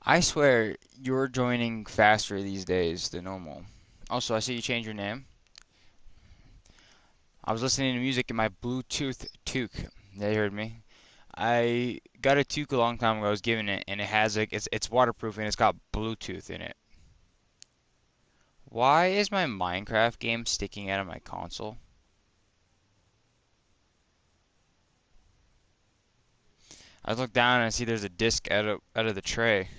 I swear you're joining faster these days than normal. Also, I see you changed your name. I was listening to music in my Bluetooth toque. They heard me. I got a toque a long time ago. I was given it, and it has like it's waterproof and it's got Bluetooth in it. Why is my Minecraft game sticking out of my console? I look down and I see there's a disc out of the tray.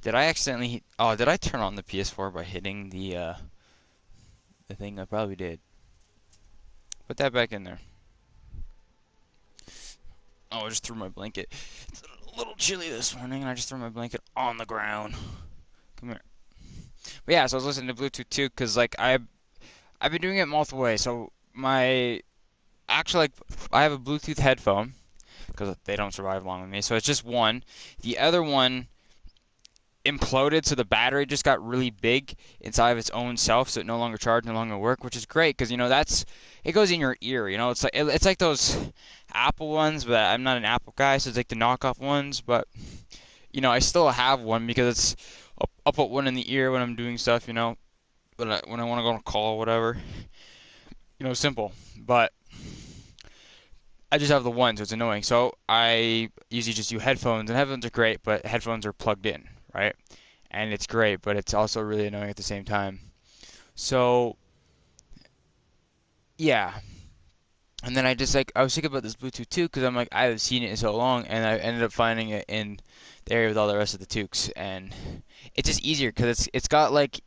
Did I accidentally? Oh, did I turn on the PS4 by hitting the thing? I probably did. Put that back in there. Oh, I just threw my blanket. It's a little chilly this morning, and I just threw my blanket on the ground. Come here. But yeah, so I was listening to Bluetooth too, cause like I've been doing it multiple ways. So my actually like I have a Bluetooth headphone because they don't survive long with me. So it's just one. The other one imploded, so the battery just got really big inside of its own self, so it no longer charged, no longer work, which is great because that's it goes in your ear. It's like those Apple ones, but I'm not an Apple guy, so it's like the knockoff ones. But I still have one because I'll put one in the ear when I'm doing stuff. When I want to go on a call or whatever. Simple. But I just have the one, so it's annoying. So I usually just use headphones, and headphones are great, but headphones are plugged in, right? And it's great, but it's also really annoying at the same time. So yeah, and then I was thinking about this Bluetooth too because I'm like I haven't seen it in so long, and I ended up finding it in the area with all the rest of the toques, and it's just easier because it's got like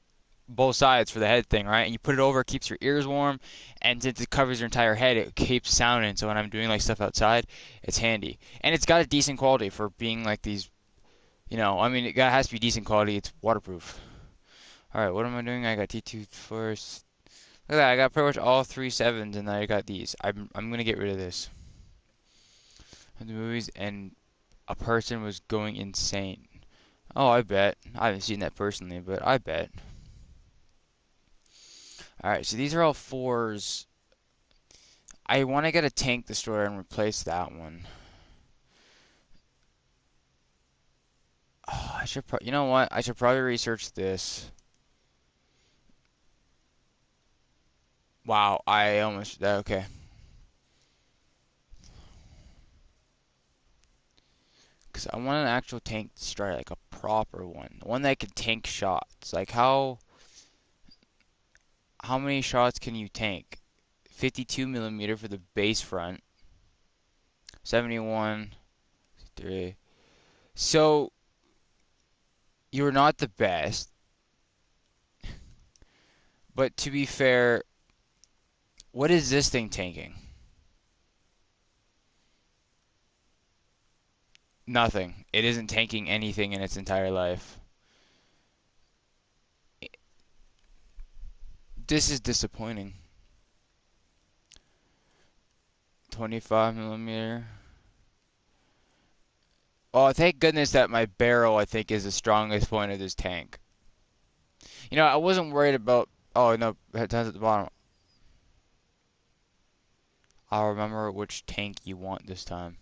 both sides for the head thing, right? And you put it over, it keeps your ears warm, and since it covers your entire head, it keeps sounding. So when I'm doing like stuff outside, it's handy, and it's got a decent quality for being like these. I mean, has to be decent quality. It's waterproof. All right, what am I doing? I got T2 first. Look at that, I got pretty much all three sevens, and then I got these. I'm gonna get rid of this. The movies, and a person was going insane. Oh, I bet. I haven't seen that personally, but I bet. All right, so these are all fours. I want to get a tank destroyer and replace that one. Oh, you know what? I should probably research this. Wow, I almost okay. Because I want an actual tank destroyer, like a proper one that can tank shots. Like how many shots can you tank? 52 millimeter for the base front. 71, 3. So you're not the best, but to be fair, what is this thing tanking? Nothing. It isn't tanking anything in its entire life. This is disappointing. 25 millimeter. Oh, thank goodness that my barrel, I think, is the strongest point of this tank. I wasn't worried about. Oh, no, it has at the bottom. I'll remember which tank you want this time.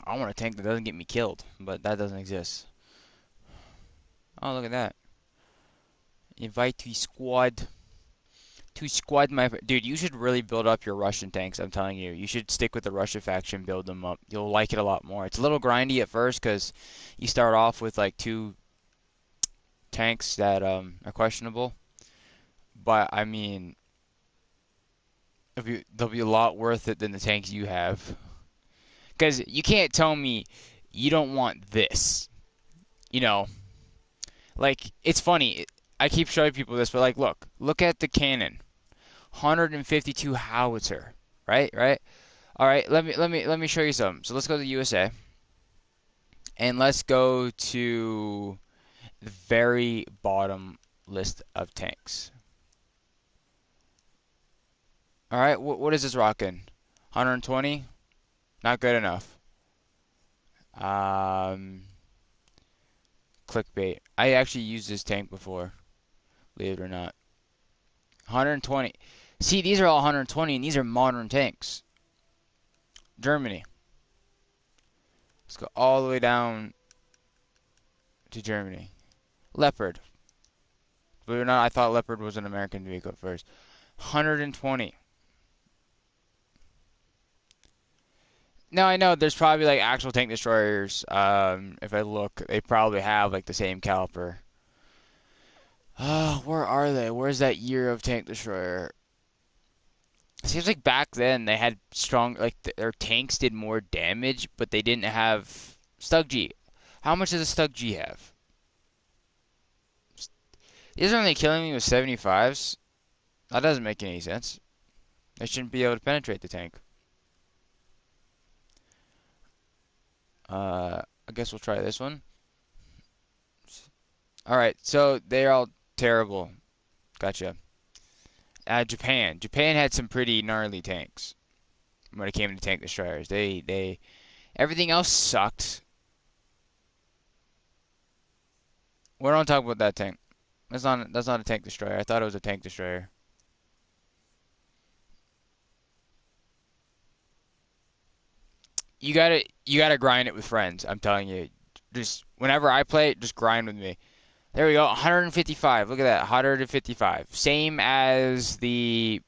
I want a tank that doesn't get me killed, but that doesn't exist. Oh, look at that. Invite to squad. To squad my dude, you should really build up your Russian tanks. I'm telling you, you should stick with the Russian faction, build them up. You'll like it a lot more. It's a little grindy at first because you start off with like two tanks that are questionable, but I mean, they'll be a lot worth it than the tanks you have. Because you can't tell me you don't want this. You know, like it's funny. I keep showing people this, but like, look at the cannon, 152 howitzer, right, right. All right, let me show you some. So let's go to the USA and let's go to the very bottom list of tanks. All right, what is this rocking? 120? Not good enough. Um, Clickbait. I actually used this tank before, believe it or not. 120. See, these are all 120, and these are modern tanks. Germany. Let's go all the way down to Germany. Leopard. Believe it or not, I thought Leopard was an American vehicle at first. 120. Now I know there's probably like actual tank destroyers. If I look, they probably have like the same caliber. Oh, where are they? Where's that year of tank destroyer? It seems like back then they had strong, like their tanks did more damage, but they didn't have Stug G. How much does a Stug G have? These are only killing me with 75s. That doesn't make any sense. They shouldn't be able to penetrate the tank. I guess we'll try this one. Alright, so they're all terrible. Gotcha. Japan. Japan had some pretty gnarly tanks when it came to tank destroyers. Everything else sucked. We don't talk about that tank. That's not a tank destroyer. I thought it was a tank destroyer. You gotta grind it with friends. I'm telling you. Just whenever I play it, just grind with me. There we go. 155. Look at that. 155. Same as the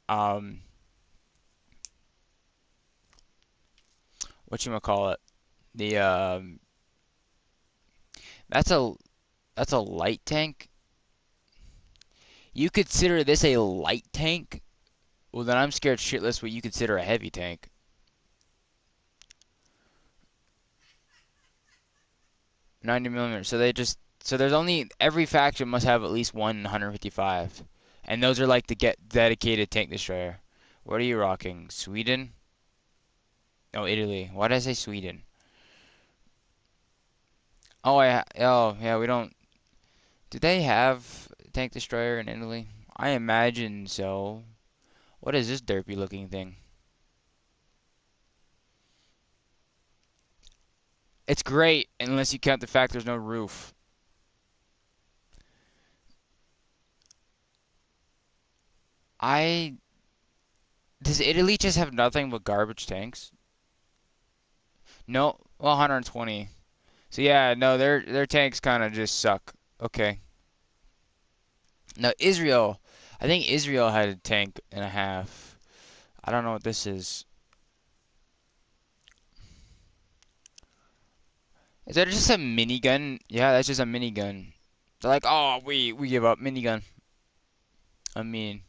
um whatchamacallit. The that's a light tank. You consider this a light tank? Well, then I'm scared shitless what you consider a heavy tank. 90 millimeters. So there's only every faction must have at least one 155, and those are like the get dedicated tank destroyer. What are you rocking? Sweden? Oh, Italy. Why did I say Sweden? Oh yeah. We don't. Do they have tank destroyer in Italy? I imagine so. What is this derpy looking thing? It's great unless you count the fact there's no roof. I Does Italy just have nothing but garbage tanks? No, well, 120. So yeah, no, their tanks kind of just suck. Okay. Now Israel, I think Israel had a tank and a half. I don't know what this is. Is that just a minigun? Yeah, that's just a minigun. They're like, oh, we give up minigun. I mean,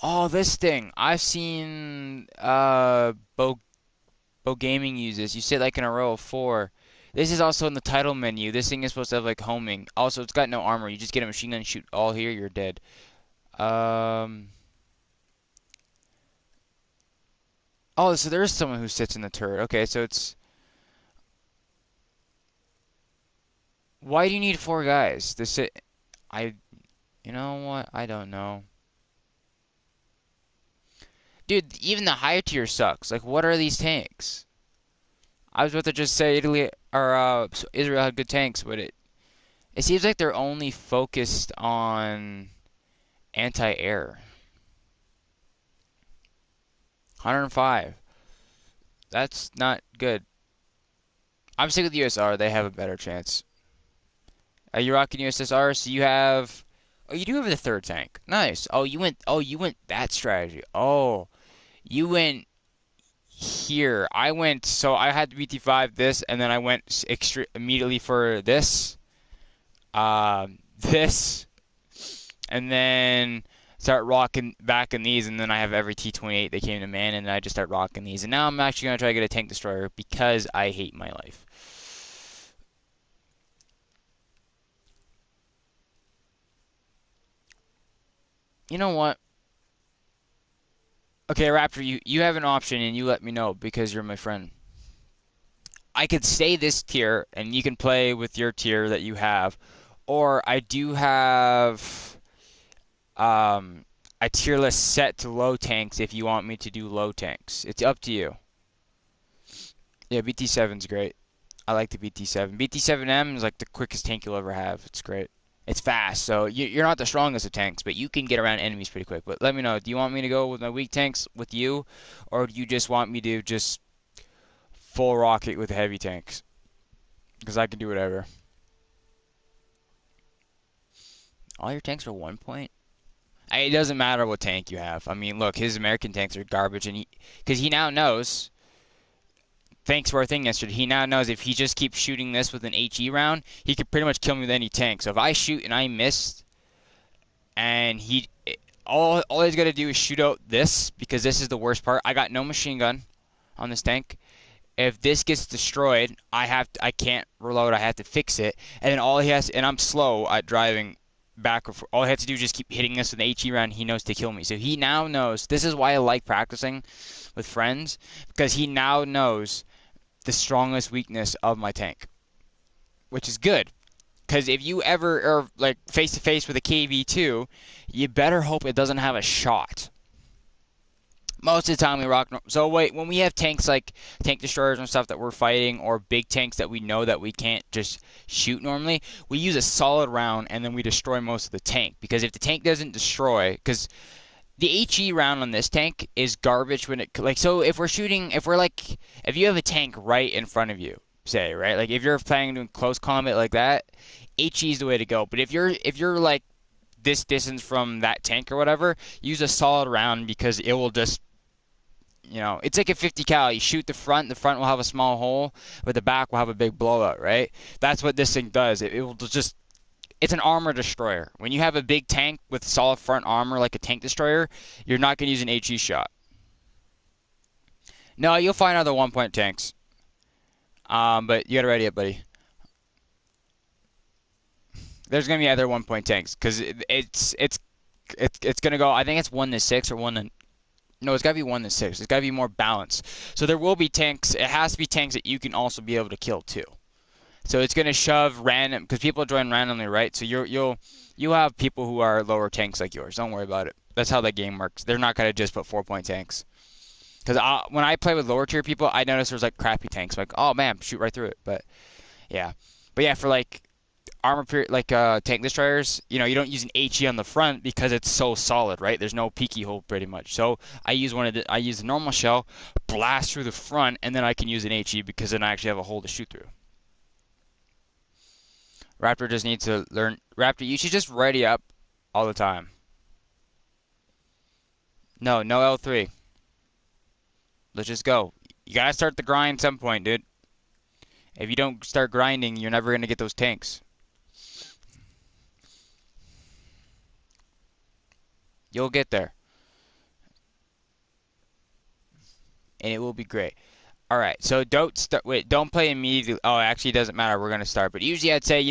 oh, this thing. I've seen Bo Gaming use this. You sit like in a row of four. This is also in the title menu. This thing is supposed to have like homing. Also, it's got no armor. You just get a machine gun and shoot all here, you're dead. Um. Oh, so there is someone who sits in the turret. Okay, so it's. Why do you need four guys to sit? I. You know what? I don't know. Dude, even the higher tier sucks. Like, what are these tanks? I was about to just say Italy or Israel had good tanks, but it seems like they're only focused on anti-air. 105. That's not good. I'm sick with USR. They have a better chance. Are you rocking USSR? So you have. Oh, you do have the third tank. Nice. Oh, you went. Oh, you went that strategy. Oh, you went here. I went. So I had the BT5 this, and then I went extra immediately for this. This, and then start rocking back in these, and then I have every T-28 that came to man, and then I just start rocking these. And now I'm actually gonna try to get a tank destroyer because I hate my life. You know what? Okay, Raptor, you have an option, and you let me know because you're my friend. I could stay this tier, and you can play with your tier that you have, or I do have um, a tier list set to low tanks if you want me to do low tanks. It's up to you. Yeah, BT7's great. I like the BT7. BT7M is like the quickest tank you'll ever have. It's great. it's fast. So you're not the strongest of tanks, but you can get around enemies pretty quick. But let me know. Do you want me to go with my weak tanks with you, or do you just want me to just full rocket with the heavy tanks? Because I can do whatever. All your tanks are 1 point? It doesn't matter what tank you have. I mean, look, his American tanks are garbage, and because he now knows, thanks to our thing yesterday, he now knows if he just keeps shooting this with an HE round, he could pretty much kill me with any tank. So if I shoot and I miss, and all he's got to do is shoot out this, because this is the worst part. I got no machine gun on this tank. If this gets destroyed, I can't reload. I have to fix it, and then all he has, and I'm slow at driving back. All he has to do is just keep hitting this with an HE round. He knows to kill me. So he now knows. This is why I like practicing with friends, because he now knows the strongest weakness of my tank, which is good. Because if you ever are like face to face with a KV2, you better hope it doesn't have a shot. Most of the time we rock. So wait, when we have tanks like tank destroyers and stuff that we're fighting, or big tanks that we know that we can't just shoot normally, we use a solid round and then we destroy most of the tank. Because if the tank doesn't destroy, because the HE round on this tank is garbage when it like. So if if you have a tank right in front of you, say, right, like if you're planning on doing close combat like that, HE is the way to go. But if you're like this distance from that tank or whatever, use a solid round, because it will just, it's like a 50 cal. You shoot the front will have a small hole, but the back will have a big blowout, right? That's what this thing does. It will just, it's an armor destroyer. When you have a big tank with solid front armor like a tank destroyer, you're not going to use an HE shot. No, you'll find other 1-point tanks. But you got to ready it, buddy. There's going to be other 1-point tanks, because it's going to go, I think it's 1-6 or 1 to... No, it's got to be 1-6. It's got to be more balanced. So there will be tanks. It has to be tanks that you can also be able to kill too. So it's going to shove random, because people join randomly, right? So you'll have people who are lower tanks like yours. Don't worry about it. That's how that game works. They're not going to just put 4-point tanks. Because when I play with lower tier people, I notice there's like crappy tanks. Like, oh man, shoot right through it. But yeah, for like armor tank destroyers, you don't use an HE on the front because it's so solid, right? There's no peaky hole pretty much. So I use a normal shell, blast through the front, and then I can use an HE, because then I actually have a hole to shoot through. Raptor just needs to learn. Raptor, you should just ready up all the time. No L3. Let's just go. You gotta start the grind at some point, dude. If you don't start grinding, you're never gonna get those tanks. You'll get there. And it will be great. Alright, so don't play immediately. Oh, actually it doesn't matter, we're gonna start. But usually I'd say,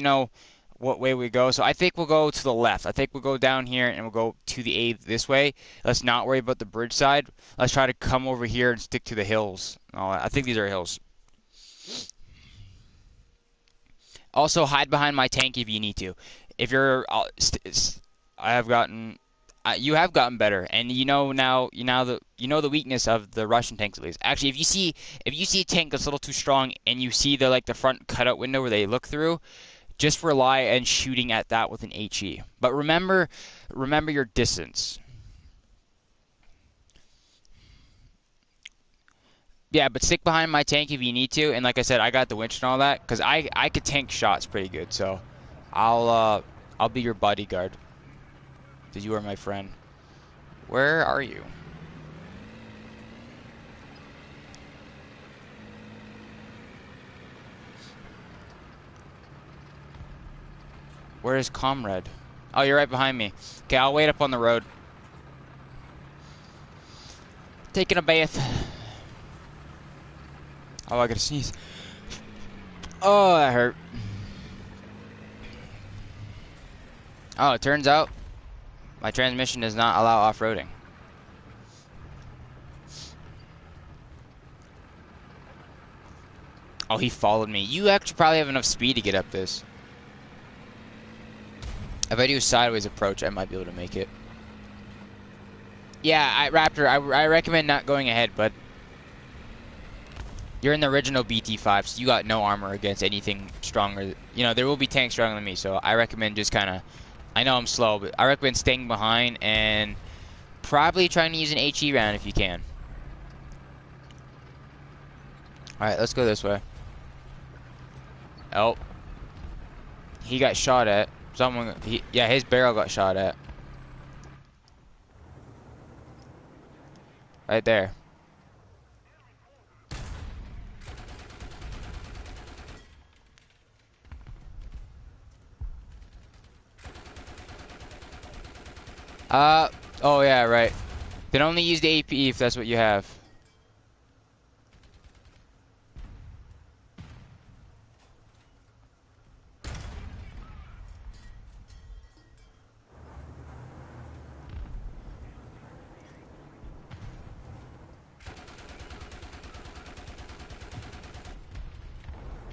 what way we go. So I think we'll go to the left. I think we'll go down here and we'll go to the A this way. Let's not worry about the bridge side. Let's try to come over here and stick to the hills. Oh, I think these are hills. Also, hide behind my tank if you need to. If you're, you have gotten better, and now the weakness of the Russian tanks at least. Actually, if you see a tank that's a little too strong, and you see the front cutout window where they look through, just rely on shooting at that with an HE. But remember your distance. Yeah, but stick behind my tank if you need to. And like I said, I got the winch and all that, because I could tank shots pretty good. So I'll be your bodyguard, because you are my friend. Where are you? Where is Comrade? Oh, you're right behind me. Okay, I'll wait up on the road. Taking a bath. Oh, I gotta sneeze. Oh, that hurt. Oh, it turns out my transmission does not allow off-roading. Oh, he followed me. You actually probably have enough speed to get up this. If I do a sideways approach, I might be able to make it. Yeah, Raptor, I recommend not going ahead, bud. You're in the original BT5, so you got no armor against anything stronger. You know, there will be tanks stronger than me, so I recommend just kind of... I know I'm slow, but I recommend staying behind and probably trying to use an HE round if you can. Alright, let's go this way. Oh. He got shot at. Yeah, his barrel got shot at. Right there. Oh yeah, right. Then only use the AP if that's what you have.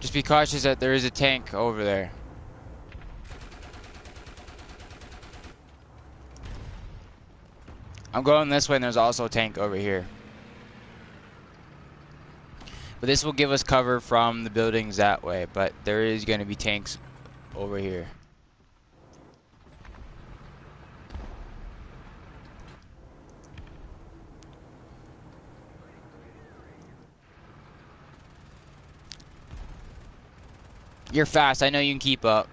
Just be cautious that there is a tank over there. I'm going this way and there's also a tank over here. But this will give us cover from the buildings that way, but there is going to be tanks over here. You're fast, I know you can keep up.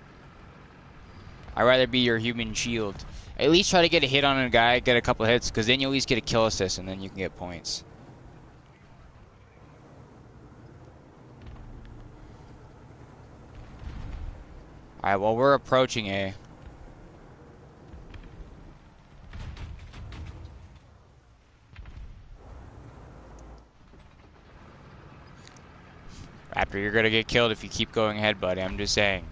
I'd rather be your human shield. At least try to get a hit on a guy, get a couple hits, because then you at least get a kill assist and then you can get points. Alright, well we're approaching A. Raptor, you're gonna get killed if you keep going ahead, buddy. I'm just saying.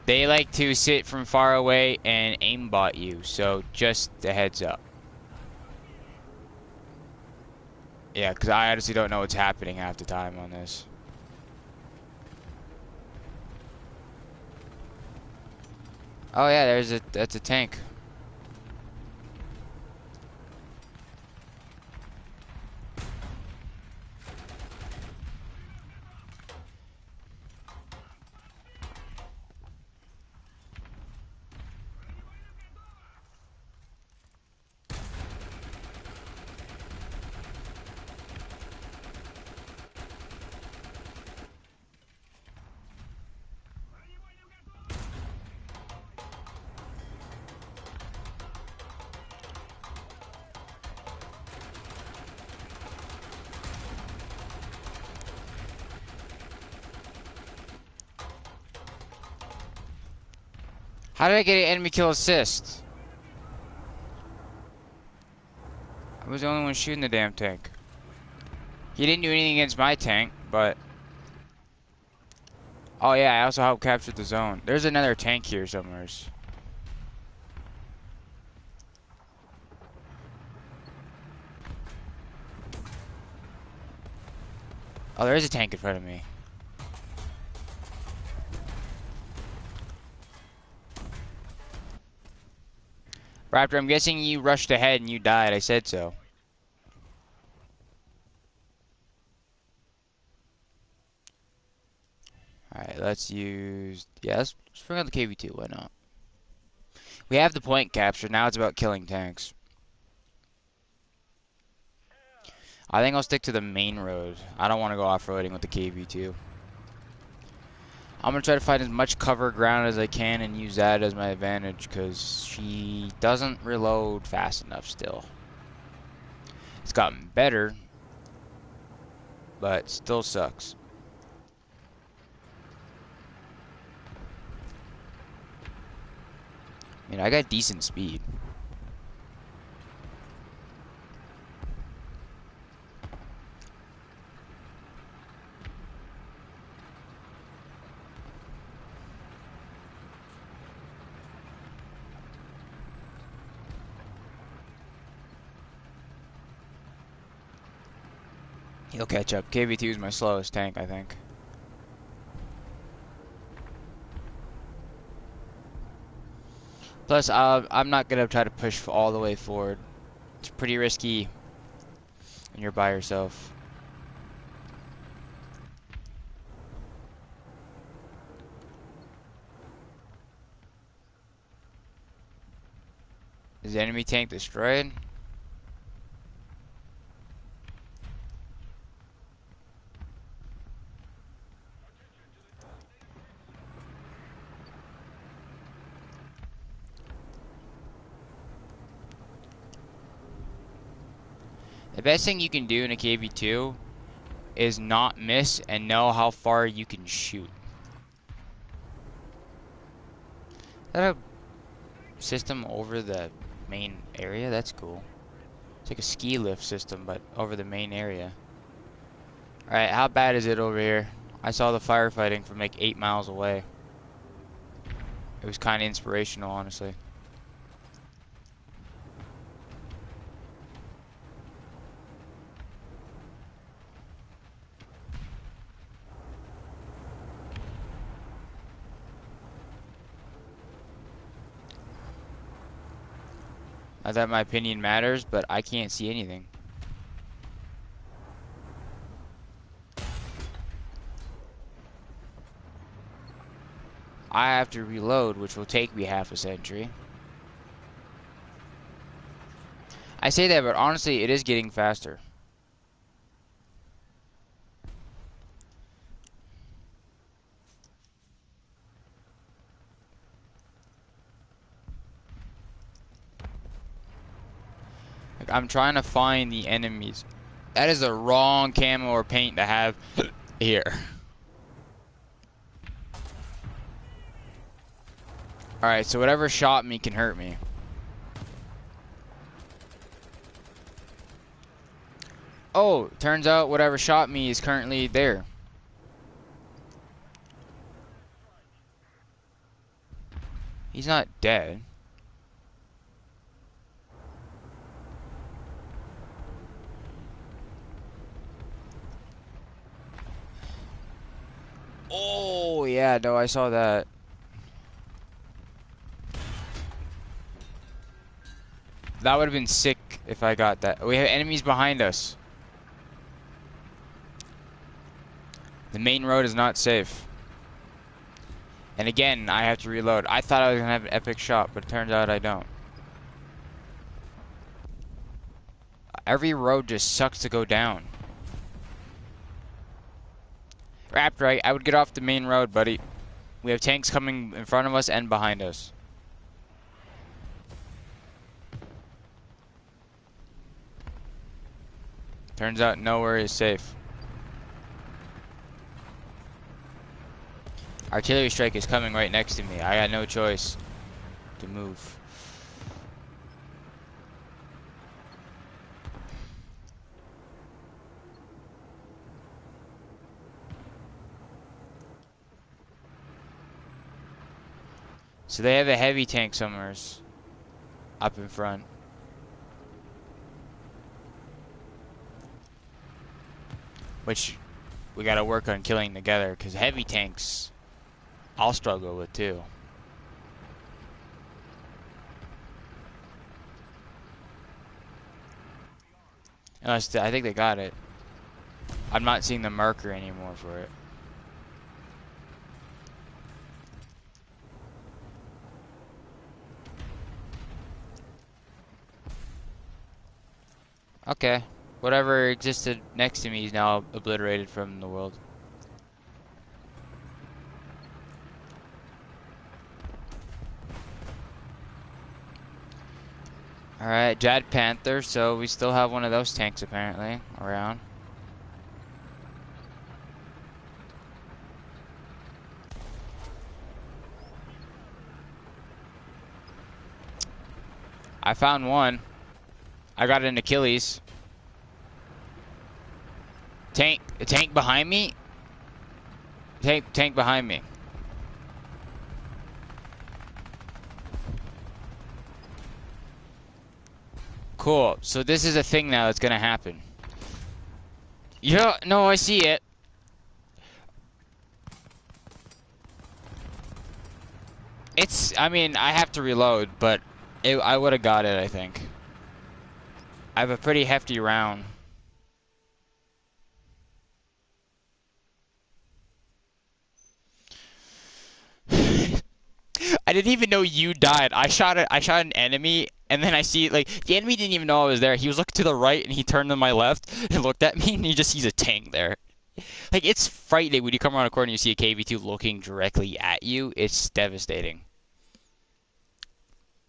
They like to sit from far away and aimbot you, so just a heads up. Yeah, because I honestly don't know what's happening half the time on this. Oh yeah, that's a tank. How did I get an enemy kill assist? I was the only one shooting the damn tank. He didn't do anything against my tank, but... Oh yeah, I also helped capture the zone. There's another tank here somewhere. Oh, there is a tank in front of me. Raptor, I'm guessing you rushed ahead and you died. I said so. Alright, let's use... Yeah, let's bring out the KV-2. Why not? We have the point captured. Now it's about killing tanks. I think I'll stick to the main road. I don't want to go off-roading with the KV-2. I'm going to try to find as much cover ground as I can and use that as my advantage because she doesn't reload fast enough still. It's gotten better, but still sucks. I mean, I got decent speed. He'll catch up. KV-2 is my slowest tank, I think. Plus, I'm not going to try to push all the way forward. It's pretty risky when you're by yourself. Is the enemy tank destroyed? The best thing you can do in a KV2 is not miss and know how far you can shoot. Is that a system over the main area? That's cool. It's like a ski lift system, but over the main area. Alright, how bad is it over here? I saw the firefighting from like 8 miles away. It was kind of inspirational, honestly. Not that my opinion matters, but I can't see anything. I have to reload, which will take me half a century. I say that, but honestly, it is getting faster. Like, I'm trying to find the enemies. That is the wrong camo or paint to have here. Alright, so whatever shot me can hurt me. Oh, turns out whatever shot me is currently there. He's not dead. Oh, yeah, no, I saw that. That would have been sick if I got that. We have enemies behind us. The main road is not safe. And again, I have to reload. I thought I was going to have an epic shot, but it turns out I don't. Every road just sucks to go down. Raptor, I would get off the main road, buddy. We have tanks coming in front of us and behind us. Turns out nowhere is safe. Artillery strike is coming right next to me. I got no choice to move. So they have a heavy tank somewhere up in front. Which we gotta work on killing together, because heavy tanks I'll struggle with too. Unless I think they got it. I'm not seeing the marker anymore for it. Okay. Whatever existed next to me is now obliterated from the world. Alright, Jad Panther, so we still have one of those tanks apparently around. I found one. I got an Achilles. A tank behind me? Tank behind me. Cool. So this is a thing now that's gonna happen. Yeah, no, I see it. I mean, I have to reload, but I would have got it, I think. I have a pretty hefty round. I didn't even know you died. I shot an enemy And then I see, like, the enemy didn't even know I was there. He was looking to the right, and he turned to my left and looked at me, and he just sees a tank there. Like, it's frightening when you come around a corner and you see a KV-2 looking directly at you. It's devastating.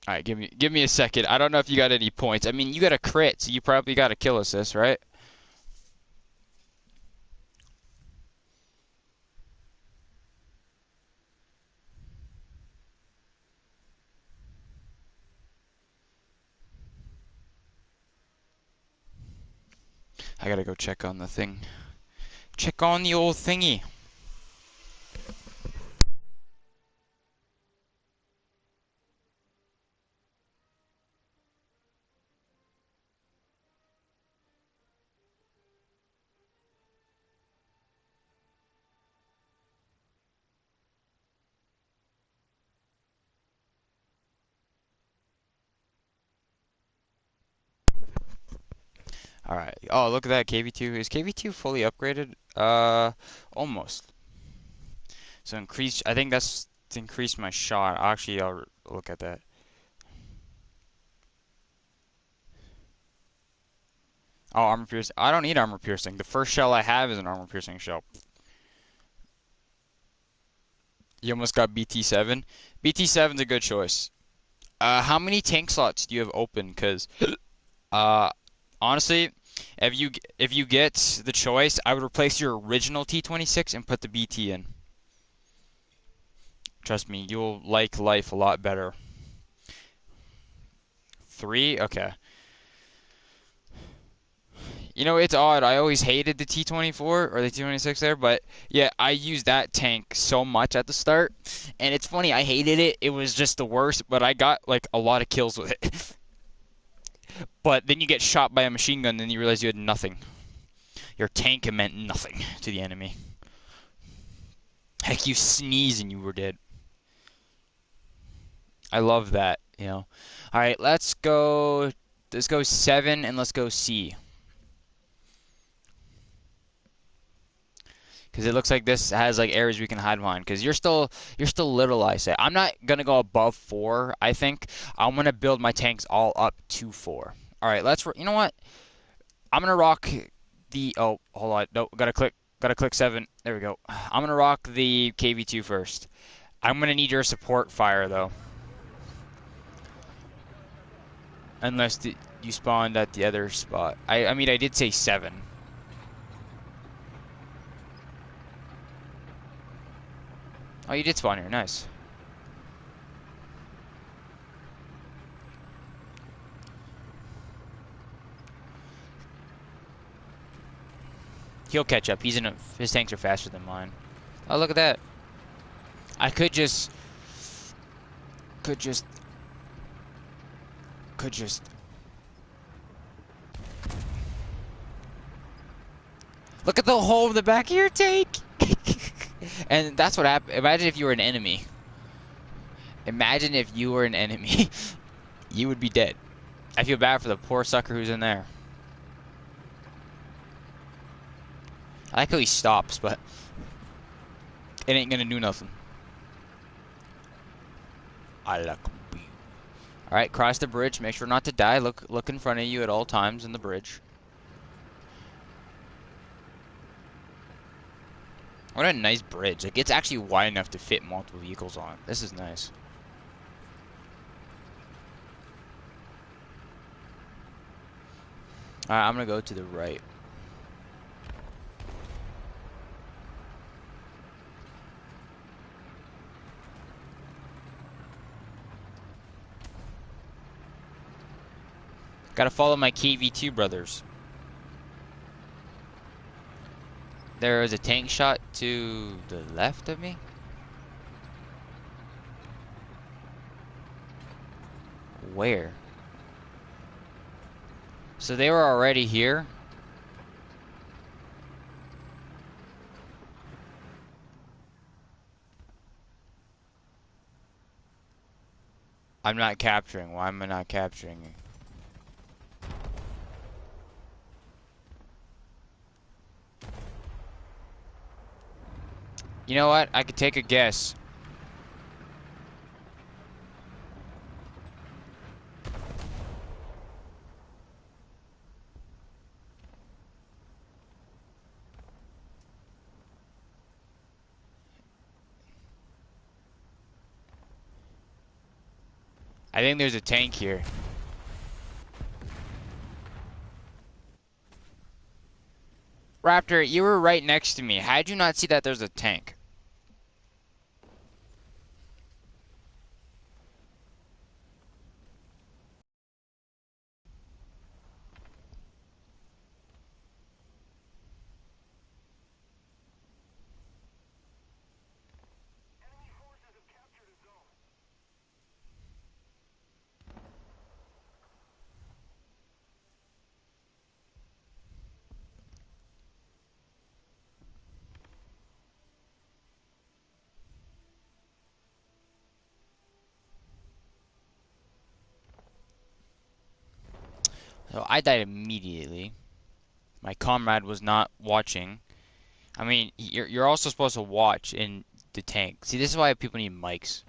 All right, give me a second. I don't know if you got any points. I mean, you got a crit, so you probably got a kill assist, right? I gotta go check on the thing. Check on the old thingy. All right. Oh, look at that KV-2. Is KV-2 fully upgraded? Almost. So increase. I think that's to increase my shot. Actually, I'll look at that. Oh, armor piercing. I don't need armor piercing. The first shell I have is an armor piercing shell. You almost got BT7. BT7's a good choice. How many tank slots do you have open? Because, uh, honestly, if you get the choice, I would replace your original T26 and put the BT in. Trust me, you'll like life a lot better. 3? Okay. You know, it's odd. I always hated the T24 or the T26 there, but yeah, I used that tank so much at the start. And it's funny, I hated it. It was just the worst, but I got like a lot of kills with it. But then you get shot by a machine gun, and then you realize you had nothing. Your tank meant nothing to the enemy. Heck, you sneeze and you were dead. I love that, you know. All right, let's go. Let's go 7 and let's go C. Because it looks like this has like areas we can hide behind. Because you're still little, I say. I'm not gonna go above 4. I think I'm gonna build my tanks all up to 4. All right, you know what? I'm gonna rock the. Oh, hold on. No, gotta click 7. There we go. I'm gonna rock the KV-2 first. I'm gonna need your support fire though. Unless you spawned at the other spot. I mean, I did say 7. Oh, you did spawn here. Nice. He'll catch up. His tanks are faster than mine. Oh, look at that. I could just look at the hole in the back of your tank. And that's what happened. Imagine if you were an enemy. Imagine if you were an enemy. You would be dead. I feel bad for the poor sucker who's in there. I like how he stops, but it ain't gonna do nothing. I like you. Alright, cross the bridge. Make sure not to die. Look in front of you at all times in the bridge. What a nice bridge. Like, it's actually wide enough to fit multiple vehicles on. This is nice. Alright, I'm gonna go to the right. Gotta follow my KV-2 brothers. There is a tank shot to the left of me. Where? So they were already here? I'm not capturing. Why am I not capturing? You know what? I could take a guess. I think there's a tank here. Raptor, you were right next to me. How did you not see that there's a tank? So I died immediately. My comrade was not watching. I mean, you're also supposed to watch in the tank. See, this is why people need mics.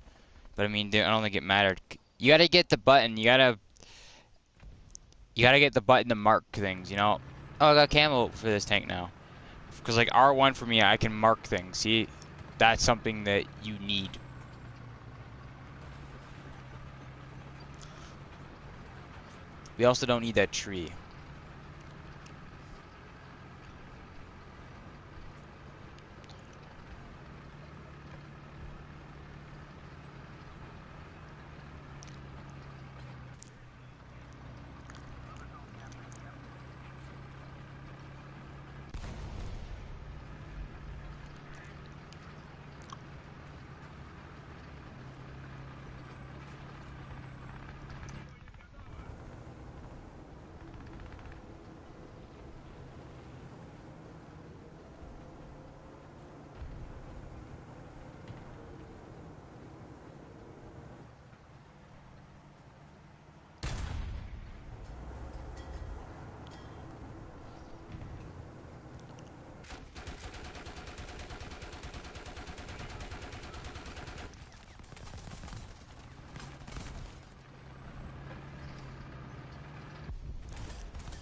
But I mean, I don't think it mattered. You gotta get the button. You gotta get the button to mark things. You know. Oh, I got camo for this tank now. Because like R1 for me, I can mark things. See, that's something that you need. We also don't need that tree.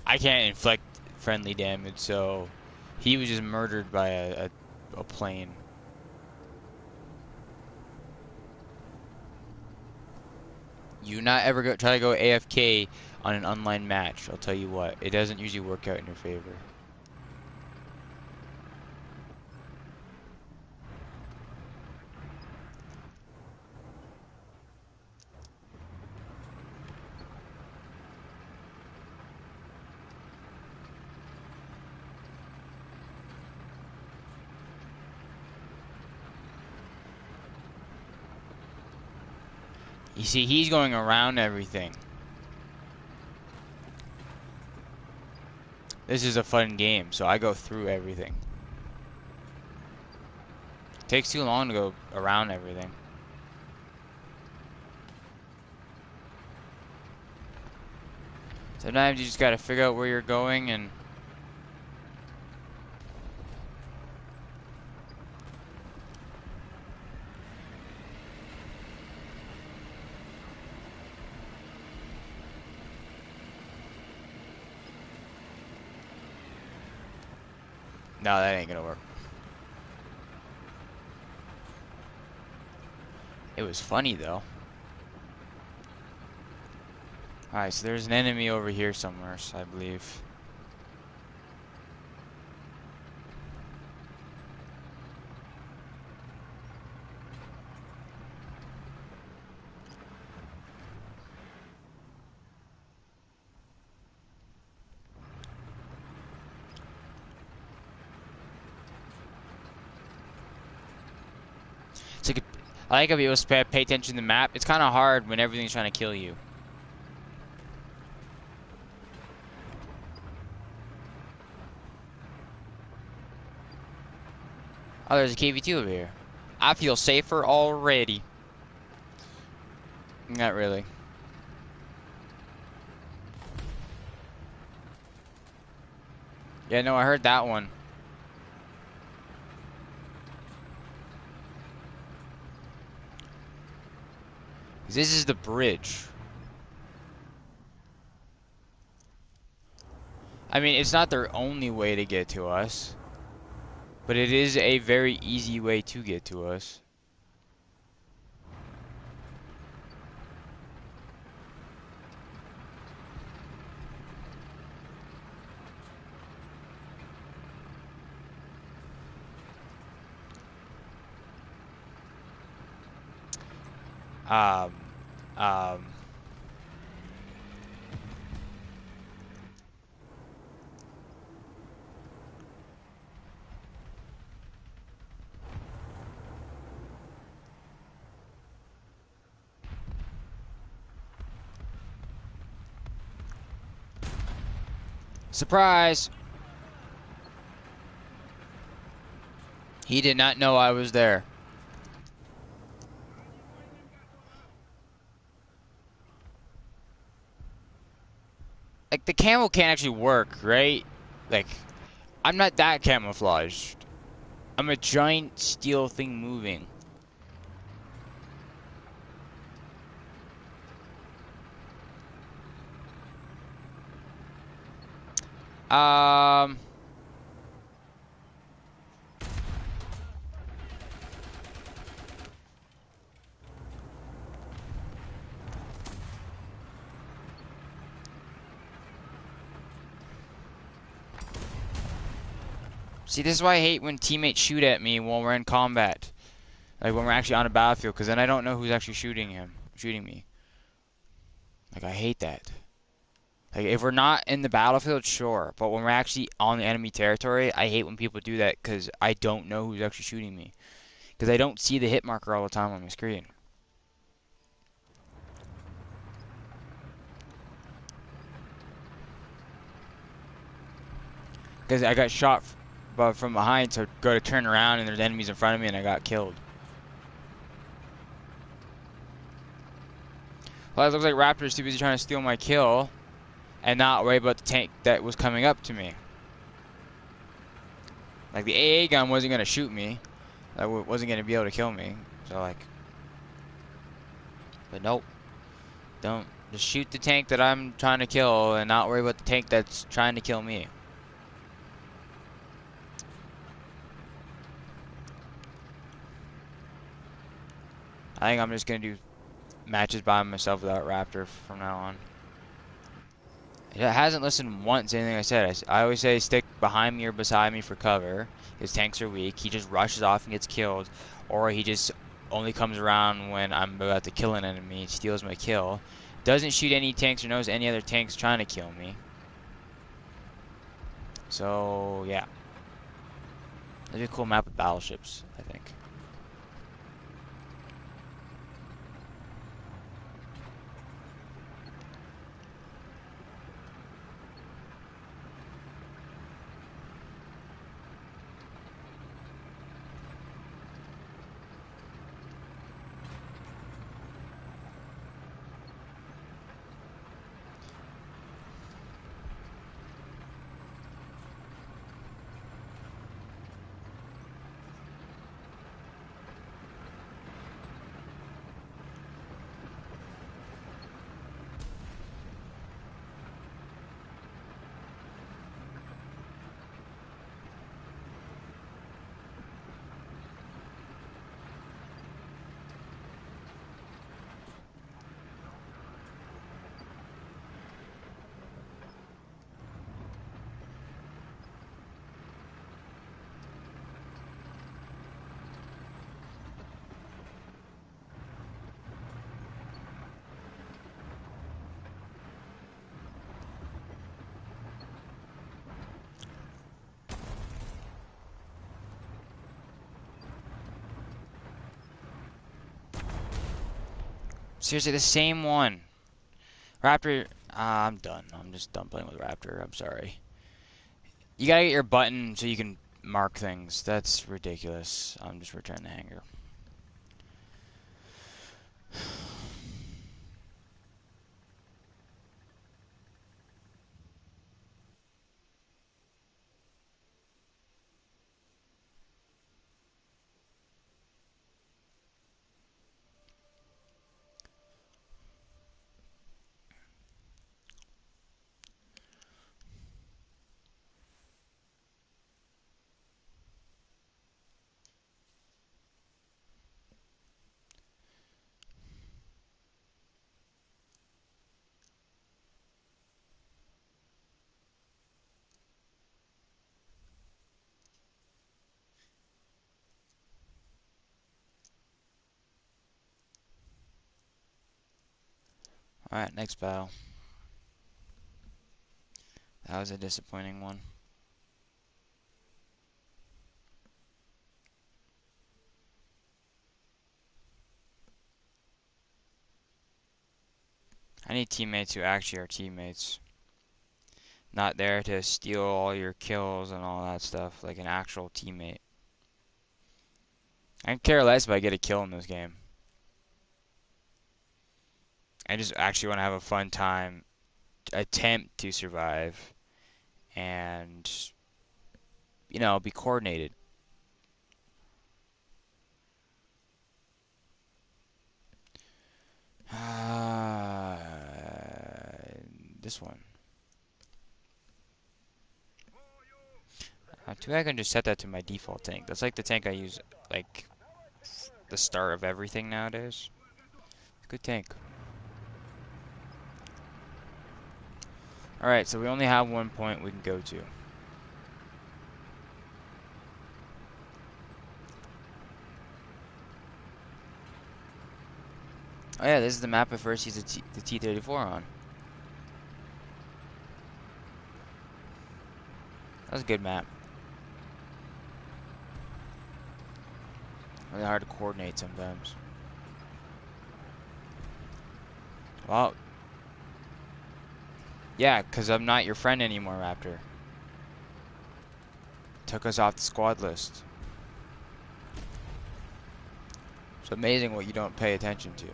I can't inflict friendly damage, so he was just murdered by a plane. You not ever try to go AFK on an online match. I'll tell you what, it doesn't usually work out in your favor. You see, he's going around everything. This is a fun game, so I go through everything. It takes too long to go around everything. Sometimes you just gotta figure out where you're going and... No, that ain't gonna work. It was funny though. Alright, so there's an enemy over here somewhere, so I believe. It's like I like how people pay attention to the map. It's kind of hard when everything's trying to kill you. Oh, there's a KV2 over here. I feel safer already. Not really. Yeah, no, I heard that one. This is the bridge. I mean, it's not their only way to get to us. But it is a very easy way to get to us. Um, um, Surprise! He did not know I was there. Like, the camo can't actually work, right? Like, I'm not that camouflaged. I'm a giant steel thing moving. Um... See, this is why I hate when teammates shoot at me when we're in combat. Like, when we're actually on a battlefield, because then I don't know who's actually shooting me. Like, I hate that. Like, if we're not in the battlefield, sure. But when we're actually on the enemy territory, I hate when people do that because I don't know who's actually shooting me. Because I don't see the hit marker all the time on my screen. Because I got shot from behind to go to turn around and there's enemies in front of me and I got killed. Well, it looks like Raptor's too busy trying to steal my kill and not worry about the tank that was coming up to me. Like, the AA gun wasn't going to shoot me. That wasn't going to be able to kill me. So, like... But nope. Don't. Just shoot the tank that I'm trying to kill and not worry about the tank that's trying to kill me. I think I'm just going to do matches by myself without Raptor from now on. It hasn't listened once to anything I said. I always say stick behind me or beside me for cover. His tanks are weak. He just rushes off and gets killed. Or he just only comes around when I'm about to kill an enemy, steals my kill. Doesn't shoot any tanks or knows any other tanks trying to kill me. So, yeah. That'd be a cool map of battleships, I think. Seriously, the same one. Raptor, I'm done. I'm just done playing with Raptor. I'm sorry. You gotta get your button so you can mark things. That's ridiculous. I'm just returning the hanger. Alright, next battle. That was a disappointing one. I need teammates who actually are teammates. Not there to steal all your kills and all that stuff, like an actual teammate. I can care less if I get a kill in this game. I just actually want to have a fun time, attempt to survive, and, you know, be coordinated. This one. Too bad I can just set that to my default tank. That's like the tank I use, like, the start of everything nowadays. Good tank. Alright, so we only have 1 point we can go to. Oh yeah, this is the map I first used the T-34 on. That was a good map. Really hard to coordinate sometimes. Well, yeah, because I'm not your friend anymore, Raptor. Took us off the squad list. It's amazing what you don't pay attention to.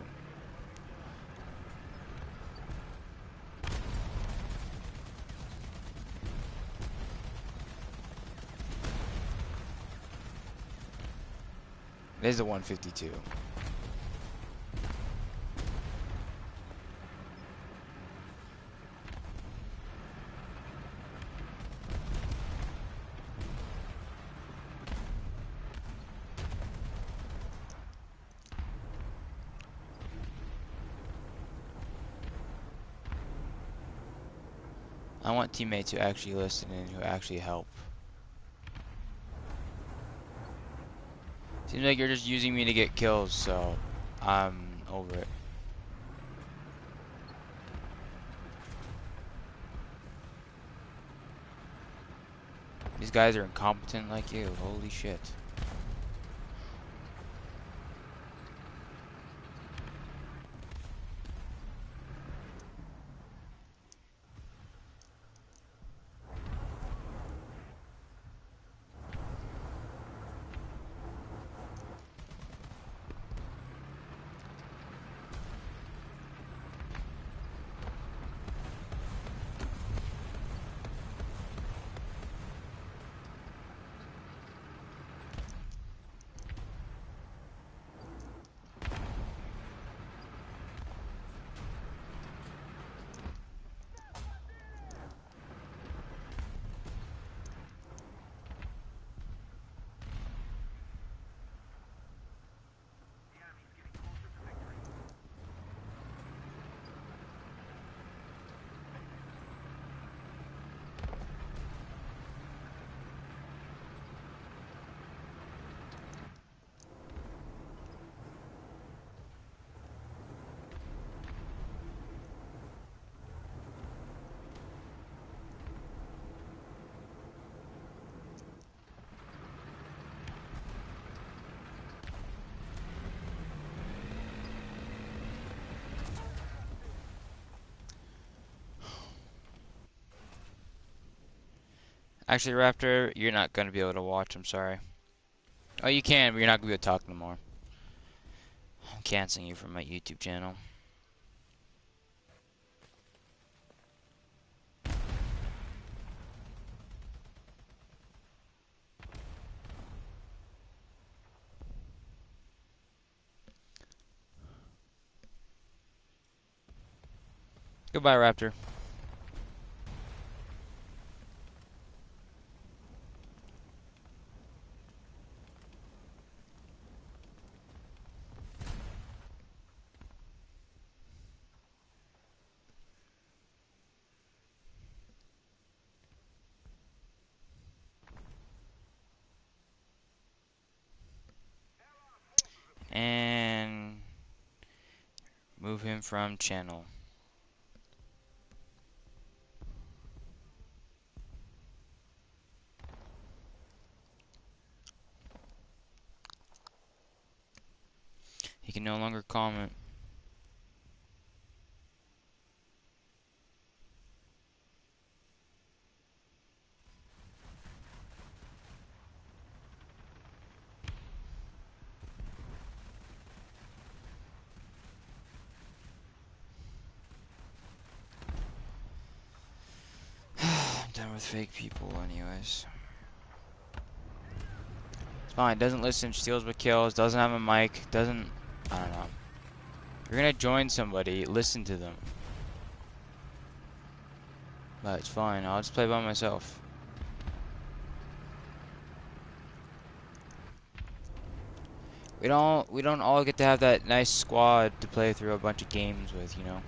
It is a 152. I want teammates who actually listen and who actually help. Seems like you're just using me to get kills, so I'm over it. These guys are incompetent like you. Holy shit. Actually, Raptor, you're not gonna be able to watch, I'm sorry. Oh, you can, but you're not gonna be able to talk no more. I'm canceling you from my YouTube channel. Goodbye, Raptor. And move him from channel. He can no longer comment. I'm done with fake people anyways. It's fine, doesn't listen, steals but kills, doesn't have a mic, doesn't... I don't know. If you're gonna join somebody, listen to them. But it's fine, I'll just play by myself. We don't all get to have that nice squad to play through a bunch of games with, you know.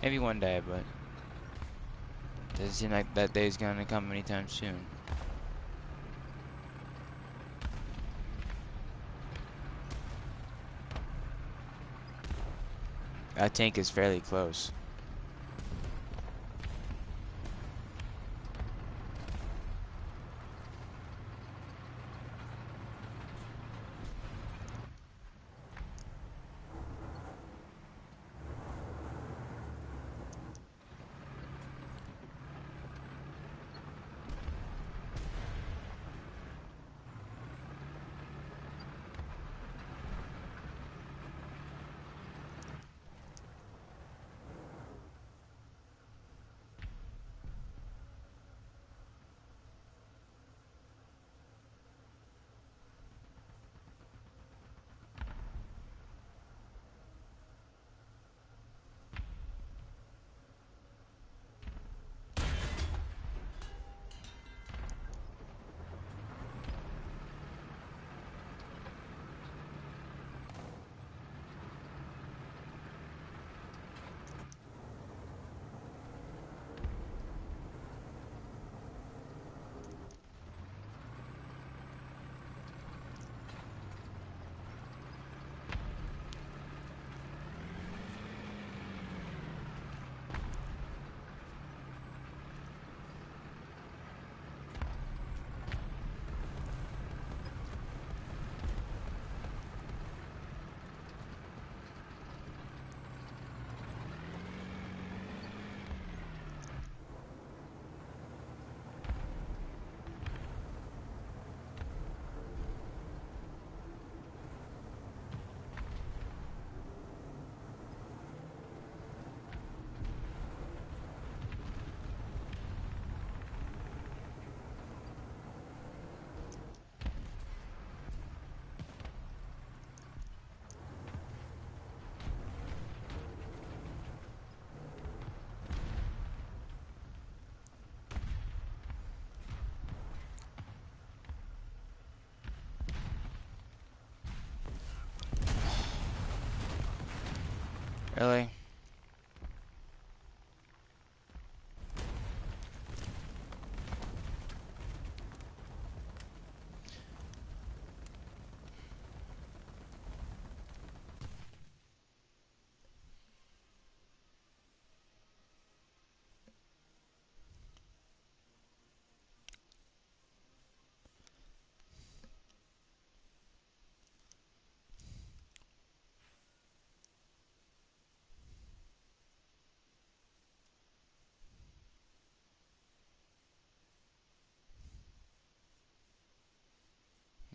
Maybe one day, but doesn't seem like that day's gonna come anytime soon. That tank is fairly close. Really?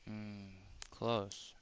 Hmm, close.